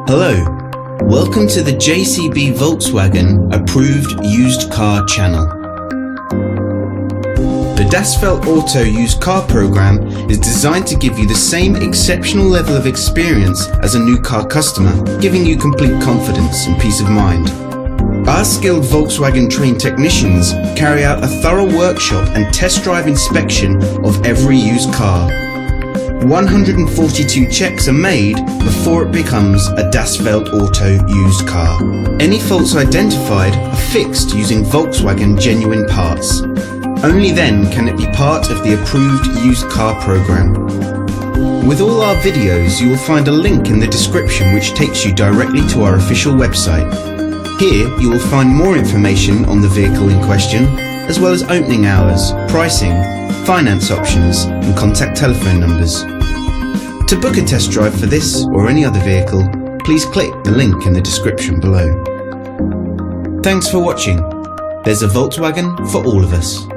Hello, welcome to the JCB Volkswagen Approved Used Car channel. The Das Feld Auto Used Car program is designed to give you the same exceptional level of experience as a new car customer, giving you complete confidence and peace of mind. Our skilled Volkswagen trained technicians carry out a thorough workshop and test drive inspection of every used car. 142 checks are made before it becomes a Das Feld Auto used car. Any faults identified are fixed using Volkswagen genuine parts. Only then can it be part of the approved used car program. With all our videos, you will find a link in the description which takes you directly to our official website. Here you will find more information on the vehicle in question, as well as opening hours, pricing, finance options and contact telephone numbers. To book a test drive for this or any other vehicle, please click the link in the description below. Thanks for watching. There's a Volkswagen for all of us.